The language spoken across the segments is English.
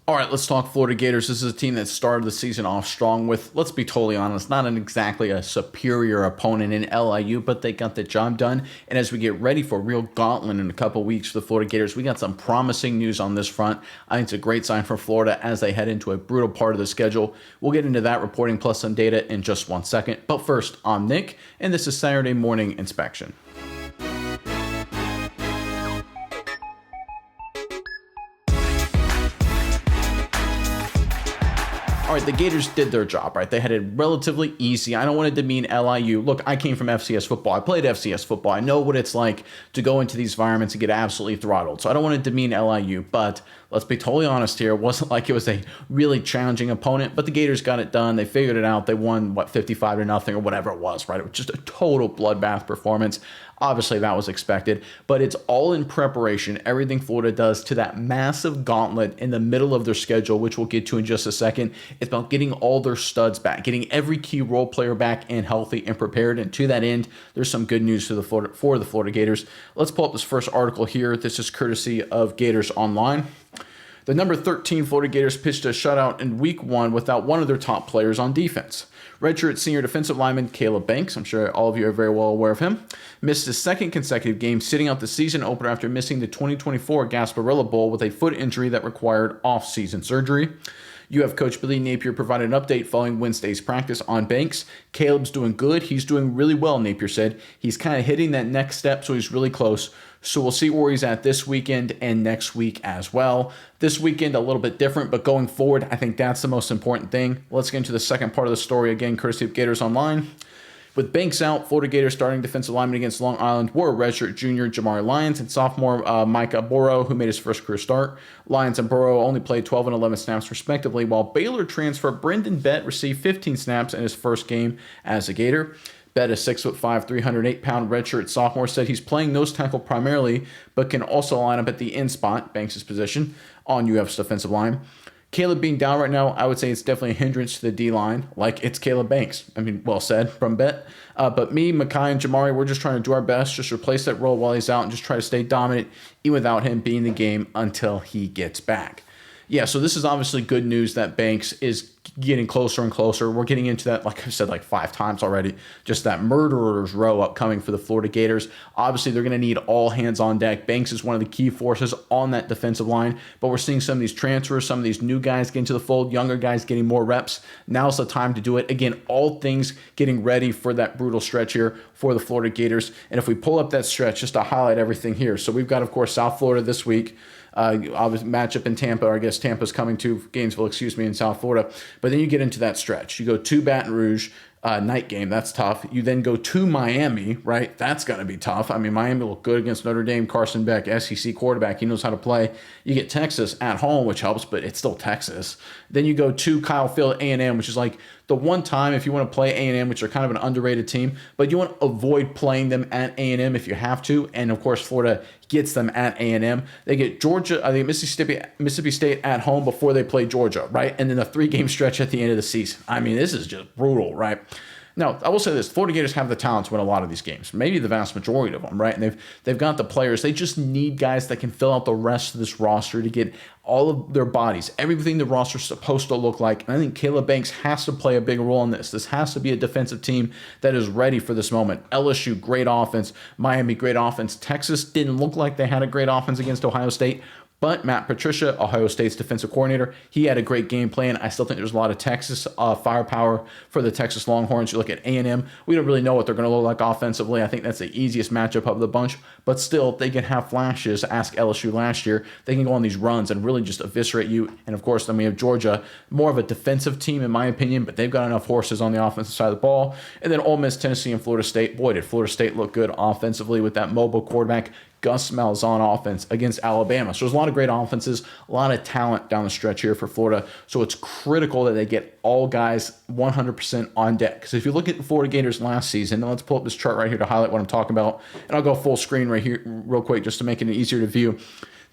All right, let's talk Florida Gators. This is a team that started the season off strong with, let's be totally honest, not exactly a superior opponent in LIU, but they got the job done. And as we get ready for a real gauntlet in a couple weeks for the Florida Gators, we got some promising news on this front. I think it's a great sign for Florida as they head into a brutal part of the schedule. We'll get into that reporting plus some data in just 1 second. But first, I'm Nick, and this is Saturday Morning Inspection. All right, the Gators did their job, right? They had it relatively easy. I don't want to demean LIU. Look, I came from FCS football. I played FCS football. I know what it's like to go into these environments and get absolutely throttled. So I don't want to demean LIU, but let's be totally honest here. It wasn't like it was a really challenging opponent, but the Gators got it done. They figured it out. They won, 55-0 or whatever it was, right? It was just a total bloodbath performance. Obviously, that was expected, but it's all in preparation, everything Florida does to that massive gauntlet in the middle of their schedule, which we'll get to in just a second. It's about getting all their studs back, getting every key role player back and healthy and prepared. And to that end, there's some good news for the Florida Gators. Let's pull up this first article here. This is courtesy of Gators Online. The number 13 Florida Gators pitched a shutout in week 1 without one of their top players on defense. Redshirt senior defensive lineman Caleb Banks, I'm sure all of you are very well aware of him, missed his second consecutive game, sitting out the season opener after missing the 2024 Gasparilla Bowl with a foot injury that required off-season surgery. UF coach Billy Napier provided an update following Wednesday's practice on Banks. Caleb's doing good. He's doing really well, Napier said. He's kind of hitting that next step, so he's really close. So we'll see where he's at this weekend and next week as well. This weekend, a little bit different, but going forward, I think that's the most important thing. Let's get into the second part of the story again, courtesy of Gators Online. With Banks out, Florida Gators starting defensive lineman against Long Island were redshirt junior Jamari Lyons and sophomore Micah Burrow, who made his first career start. Lyons and Burrow only played 12 and 11 snaps respectively, while Baylor transfer Brendan Bett received 15 snaps in his first game as a Gator. Bett, a 6'5", 308-pound redshirt sophomore, said he's playing nose tackle primarily, but can also line up at the end spot, Banks' position, on UF's defensive line. Caleb being down right now, I would say it's definitely a hindrance to the D-line, like it's Caleb Banks. I mean, well said from Bett. But me, Makai, and Jamari, we're just trying to do our best, just replace that role while he's out and just try to stay dominant, even without him being in the game until he gets back. Yeah, so this is obviously good news that Banks is getting closer and closer. We're getting into that, like I've said, like 5 times already, just that murderer's row upcoming for the Florida Gators. Obviously, they're going to need all hands on deck. Banks is one of the key forces on that defensive line, but we're seeing some of these transfers, some of these new guys get into the fold, younger guys getting more reps. Now's the time to do it. Again, all things getting ready for that brutal stretch here for the Florida Gators. And if we pull up that stretch, just to highlight everything here. So we've got, of course, South Florida this week. Obviously matchup in Tampa, or I guess Tampa's coming to Gainesville, in South Florida. But then you get into that stretch. You go to Baton Rouge, night game, that's tough. You then go to Miami, right? That's going to be tough. I mean, Miami looked good against Notre Dame. Carson Beck, SEC quarterback, he knows how to play. You get Texas at home, which helps, but it's still Texas. Then you go to Kyle Field, A&M, which is like the one time if you want to play A&M, which are kind of an underrated team, but you want to avoid playing them at A&M if you have to. And of course, Florida gets them at A&M. They get Georgia, I think Mississippi State at home before they play Georgia, right? And then a 3-game stretch at the end of the season. I mean, this is just brutal, right? Now, I will say this, Florida Gators have the talent to win a lot of these games, maybe the vast majority of them, right? And they've got the players. They just need guys that can fill out the rest of this roster to get all of their bodies, everything the roster is supposed to look like. And I think Caleb Banks has to play a big role in this. This has to be a defensive team that is ready for this moment. LSU, great offense. Miami, great offense. Texas didn't look like they had a great offense against Ohio State. But Matt Patricia, Ohio State's defensive coordinator, he had a great game plan. I still think there's a lot of Texas firepower for the Texas Longhorns. You look at A&M, we don't really know what they're going to look like offensively. I think that's the easiest matchup of the bunch. But still, they can have flashes. Ask LSU last year. They can go on these runs and really just eviscerate you. And, of course, then we have Georgia, more of a defensive team, in my opinion, but they've got enough horses on the offensive side of the ball. And then Ole Miss, Tennessee, and Florida State. Boy, did Florida State look good offensively with that mobile quarterback. Gus Malzahn offense against Alabama. So there's a lot of great offenses, a lot of talent down the stretch here for Florida. So it's critical that they get all guys 100% on deck. Because if you look at the Florida Gators last season, and let's pull up this chart right here to highlight what I'm talking about, and I'll go full screen right here real quick just to make it easier to view.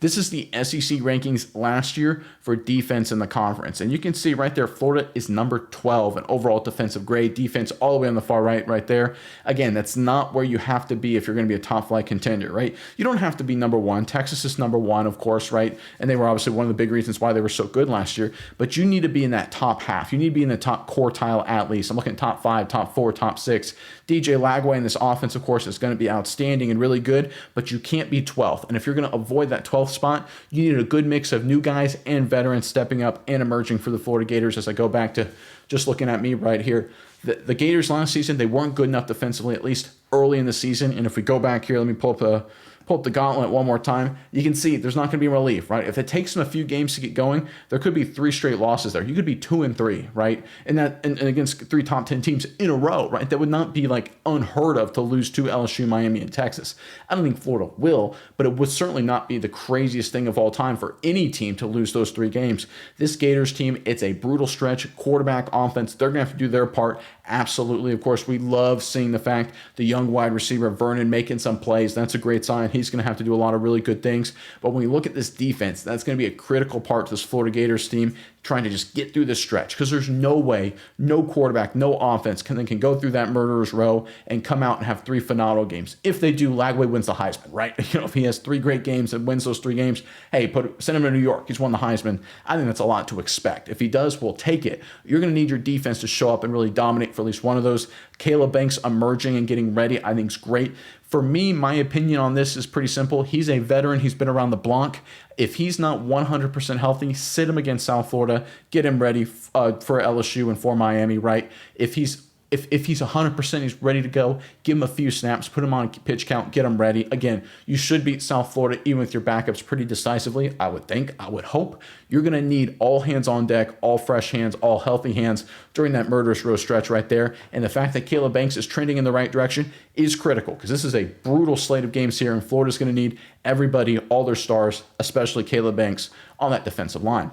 This is the SEC rankings last year for defense in the conference. And you can see right there, Florida is number 12 in overall defensive grade. Defense all the way on the far right there. Again, that's not where you have to be if you're going to be a top flight contender, right? You don't have to be number one. Texas is number one, of course, right? And they were obviously one of the big reasons why they were so good last year. But you need to be in that top half. You need to be in the top quartile at least. I'm looking at top 5, top 4, top 6. DJ Lagway in this offense, of course, is going to be outstanding and really good, but you can't be 12th. And if you're going to avoid that 12th spot, you need a good mix of new guys and veterans stepping up and emerging for the Florida Gators. As I go back to just looking at me right here, the Gators last season, they weren't good enough defensively, at least early in the season. And if we go back here, let me pull up the gauntlet one more time, you can see there's not going to be relief, right? If it takes them a few games to get going, there could be 3 straight losses there. You could be 2-3, right? And against 3 top 10 teams in a row, right? That would not be like unheard of to lose to LSU, Miami, and Texas. I don't think Florida will, but it would certainly not be the craziest thing of all time for any team to lose those 3 games. This Gators team, it's a brutal stretch, quarterback, offense. They're going to have to do their part. Absolutely. Of course, we love seeing the fact the young wide receiver Vernon making some plays. That's a great sign. He's going to have to do a lot of really good things. But when we look at this defense, that's going to be a critical part to this Florida Gators team trying to just get through this stretch, because there's no way, no quarterback, no offense can go through that murderer's row and come out and have 3 phenomenal games. If they do, Lagway wins the Heisman, right? If he has 3 great games and wins those 3 games, hey, send him to New York. He's won the Heisman. I think that's a lot to expect. If he does, we'll take it. You're going to need your defense to show up and really dominate for at least one of those. Caleb Banks emerging and getting ready, I think is great. For me, my opinion on this is pretty simple. He's a veteran. He's been around the block. If he's not 100% healthy, sit him against South Florida, get him ready for LSU and for Miami, right? If he's 100%, he's ready to go, give him a few snaps, put him on pitch count, get him ready. Again, you should beat South Florida even with your backups pretty decisively, I would think, I would hope. You're going to need all hands on deck, all fresh hands, all healthy hands during that murderous row stretch right there. And the fact that Caleb Banks is trending in the right direction is critical, because this is a brutal slate of games here, and Florida's going to need everybody, all their stars, especially Caleb Banks, on that defensive line.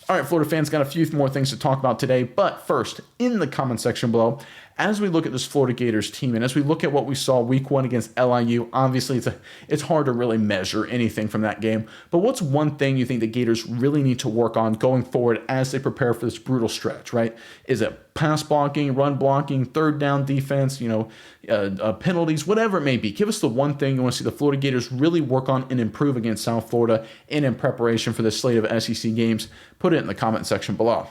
All right, Florida fans, got a few more things to talk about today. But first, in the comment section below, as we look at this Florida Gators team and as we look at what we saw week 1 against LIU, obviously it's hard to really measure anything from that game. But what's one thing you think the Gators really need to work on going forward as they prepare for this brutal stretch, right? Is it pass blocking, run blocking, third down defense, penalties, whatever it may be? Give us the one thing you want to see the Florida Gators really work on and improve against South Florida and in preparation for this slate of SEC games. Put it in the comment section below.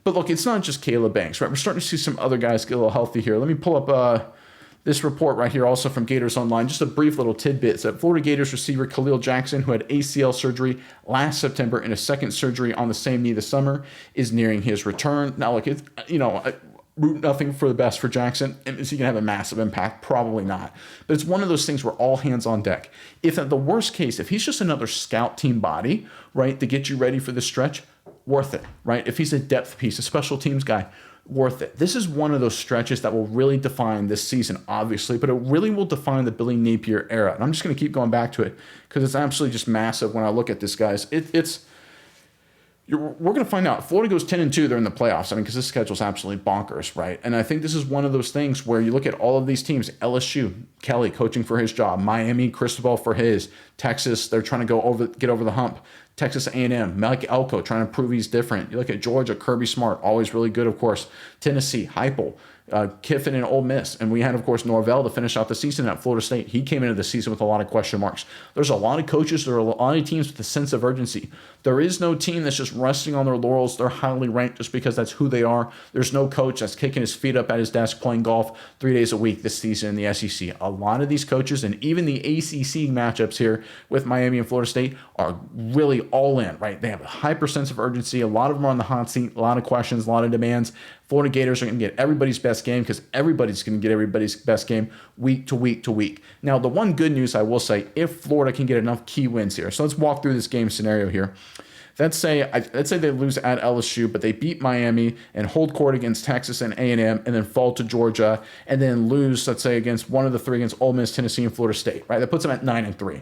But look, it's not just Caleb Banks, right? We're starting to see some other guys get a little healthy here. Let me pull up this report right here, also from Gators Online. Just a brief little tidbit that Florida Gators receiver Khalil Jackson, who had ACL surgery last September and a second surgery on the same knee this summer, is nearing his return. Now, look, it's, root nothing for the best for Jackson. Is he going to have a massive impact? Probably not. But it's one of those things where all hands on deck. If at the worst case, if he's just another scout team body, right, to get you ready for this stretch, worth it, right? If he's a depth piece, a special teams guy, worth it. This is one of those stretches that will really define this season, obviously, but it really will define the Billy Napier era. And I'm just going to keep going back to it because it's absolutely just massive when I look at this, guys. We're going to find out. Florida goes 10-2. They're in the playoffs. I mean, because this schedule is absolutely bonkers, right? And I think this is one of those things where you look at all of these teams. LSU, Kelly coaching for his job. Miami, Cristobal for his. Texas, they're trying to get over the hump. Texas A&M, Mike Elko trying to prove he's different. You look at Georgia, Kirby Smart, always really good, of course. Tennessee, Heupel, Kiffin and Ole Miss. And we had, of course, Norvell to finish out the season at Florida State. He came into the season with a lot of question marks. There's a lot of coaches. There are a lot of teams with a sense of urgency. There is no team that's just resting on their laurels. They're highly ranked just because that's who they are. There's no coach that's kicking his feet up at his desk playing golf 3 days a week this season in the SEC. A lot of these coaches and even the ACC matchups here with Miami and Florida State are really all in, right? They have a hyper sense of urgency. A lot of them are on the hot seat, a lot of questions, a lot of demands. Florida Gators are going to get everybody's best game because everybody's going to get everybody's best game week to week to week. Now, the one good news I will say, if Florida can get enough key wins here. So let's walk through this game scenario here. Let's say they lose at LSU, but they beat Miami and hold court against Texas and A&M and then fall to Georgia and then lose, let's say, against one of the 3 against Ole Miss, Tennessee, and Florida State, right? That puts them at 9-3.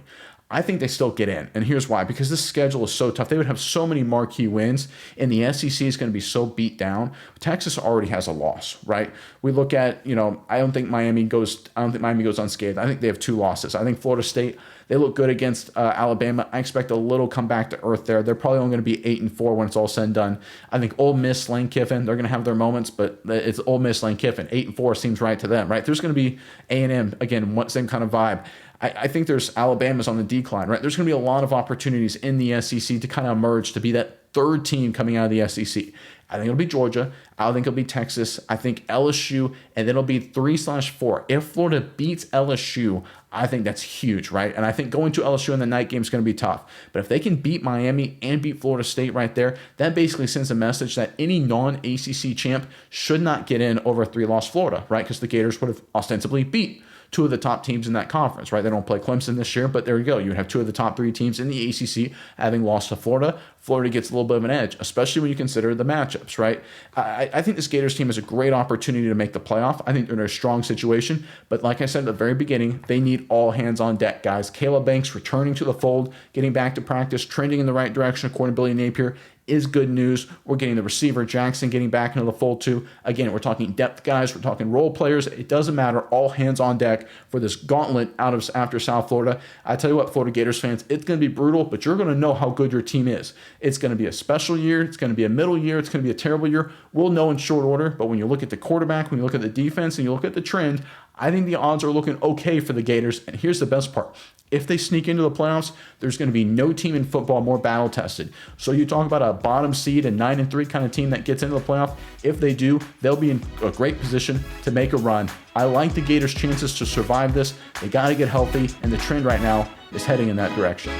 I think they still get in. And here's why. Because this schedule is so tough. They would have so many marquee wins, and the SEC is going to be so beat down. Texas already has a loss, right? We look at, I don't think Miami goes unscathed. I think they have 2 losses. I think Florida State, They look good against Alabama. I expect a little come back to earth there. They're probably only going to be 8-4 when it's all said and done. I think Ole Miss, Lane Kiffin, they're going to have their moments, but it's Ole Miss, Lane Kiffin. 8-4 seems right to them, right? There's going to be A&M, again, same kind of vibe. I think there's Alabama's on the decline, right? There's going to be a lot of opportunities in the SEC to kind of emerge to be that third team coming out of the SEC. I think it'll be Georgia. I think it'll be Texas. I think LSU, and then it'll be 3/4. If Florida beats LSU, I think that's huge, right? And I think going to LSU in the night game is going to be tough. But if they can beat Miami and beat Florida State right there, that basically sends a message that any non-ACC champ should not get in over 3-loss Florida, right? Because the Gators would have ostensibly beat two of the top teams in that conference, right? They don't play Clemson this year, but there you go. You would have two of the top 3 teams in the ACC having lost to Florida. Florida gets a little bit of an edge, especially when you consider the matchups, right? I think this Gators team has a great opportunity to make the playoff. I think they're in a strong situation, but like I said at the very beginning, they need all hands on deck, guys. Caleb Banks returning to the fold, getting back to practice, trending in the right direction according to Billy Napier is good news. We're getting the receiver Jackson getting back into the fold too. Again, we're talking depth guys, we're talking role players. It doesn't matter. All hands on deck for this gauntlet after South Florida. I tell you what, Florida Gators fans, it's going to be brutal, but you're going to know how good your team is. It's going to be a special year. It's going to be a middle year. It's going to be a terrible year. We'll know in short order, but when you look at the quarterback, when you look at the defense, and you look at the trend, I think the odds are looking okay for the Gators. And here's the best part. If they sneak into the playoffs, there's going to be no team in football more battle tested. So you talk about a bottom seed and 9-3 kind of team that gets into the playoff. If they do, they'll be in a great position to make a run. I like the Gators' chances to survive this. They got to get healthy, and the trend right now is heading in that direction.